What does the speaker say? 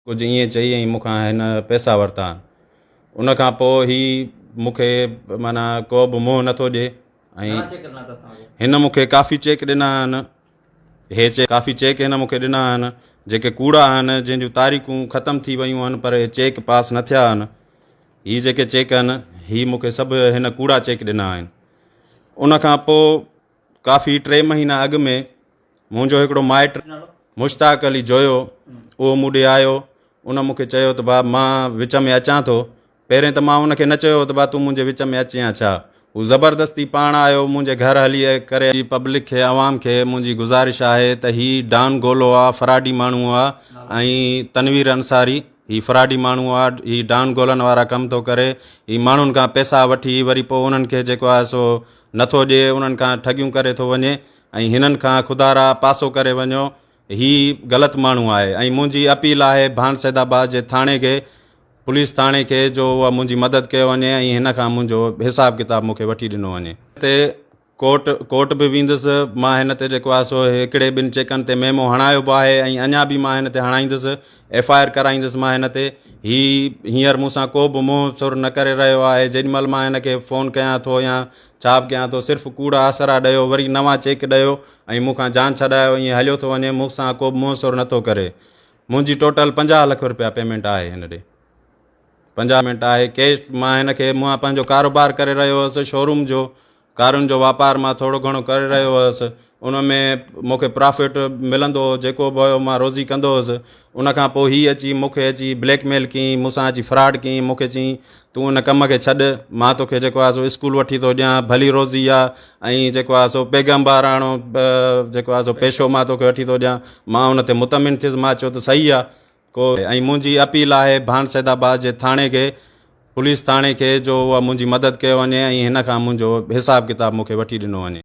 कुछ ईअं चई ऐं मूंखां हिन पैसा वरिता। उन खां पोइ ही मूंखे माना को बि मुंहुं नथो ॾिए ऐं हिन मूंखे काफ़ी चेक ॾिना आहिनि। काफ़ी चेक हिन मूंखे ॾिना आहिनि जेके कूड़ा आहिनि, जंहिंजूं तारीख़ूं ख़तमु थी वियूं आहिनि पर हे चेक पास न थिया आहिनि। ही जेके चेक आहिनि ही मूंखे सभु हिन कूड़ा चेक ॾिना आहिनि। उन खां पोइ काफ़ी 3 महीना अॻु में मुंहिंजो हिकिड़ो माइट मुश्ताक अली जोयो उहो मूं ॾे आयो। उन मूंखे चयो त भाउ मां विच में अचां थो। पहिरें त मां उनखे न चयो त भाउ तूं मुंहिंजे विच में अचे या छा। हू ज़बरदस्ती पाण आयो मुंहिंजे घर हली करे। पब्लिक खे आवाम खे मुंहिंजी गुज़ारिश आहे त ही डॉन गोलो आहे, फराडी माण्हू आहे ऐं तनवीर अंसारी ही फराडी माण्हू आहे। ही डॉन गोलनि वारा कम थो करे। ही माण्हुनि खां पैसा वठी वरी पोइ उन्हनि खे जेको आहे सो नथो ॾिए, उन्हनि खां ठगियूं करे थो वञे ऐं हिननि खां खुदारा पासो करे वञो। ही ग़लति माण्हू आहे ऐं मुंहिंजी अपील आहे भान सैदाबाद जे थाणे खे, पुलिस थाणे खे, जो उहा मुंहिंजी मदद कयो वञे ऐं हिन खां मुंहिंजो हिसाब किताब मूंखे वठी ॾिनो वञे। हिते कोर्ट बि वेंदुसि मां। हिन ते जेको आहे सो हिकिड़े 2 चेकनि ते मेमो हणायो बि आहे ऐं अञा बि मां हिन ते हणाईंदुसि, FIR कराईंदुसि मां हिन ते। हींअर मूंसां को बि मुंहुं सुर न करे रहियो आहे। जेॾीमहिल मां हिन खे फ़ोन कयां थो या छा बि कयां थो, सिर्फ़ु कूड़ा आसरा ॾियो, वरी नवां चेक ॾियो ऐं मूंखां जान छॾायो, ईअं हलियो थो वञे। मूंसां को बि मुंहुं सुर नथो करे। मुंहिंजी टोटल 50 लख रुपया पेमेंट आहे हिन ॾे। 50 मिंट आहे कैश। मां हिन खे मां पंहिंजो कारोबार करे रहियो हुअसि, शोरूम जो कारुनि जो वापारु मां थोरो घणो करे रहियो हुअसि। उन में मूंखे प्रॉफिट मिलंदो हो, जेको बि हुयो मां रोज़ी कंदो हुअसि। उन खां पोइ ही अची मूंखे अची ब्लैकमेल कयईं, मूंसां अची फ्रॉड कयईं। मूंखे चयईं तूं उन कम खे छॾ, मां तोखे जेको आहे सो स्कूल वठी थो ॾियां, भली रोज़ी आहे ऐं जेको आहे सो पैगम्बराणो जेको आहे सो पेशो मां तोखे वठी थो ॾियां। मां उन ते मुतमिन थियुसि। मां चयो त सही आहे को। ऐं मुंहिंजी अपील आहे भान सैदाबाद जे थाणे खे, पुलिस थाणे खे, जो उहा मुंहिंजी मदद कयो वञे ऐं हिन खां मुंहिंजो हिसाब किताब मूंखे वठी ॾिनो वञे।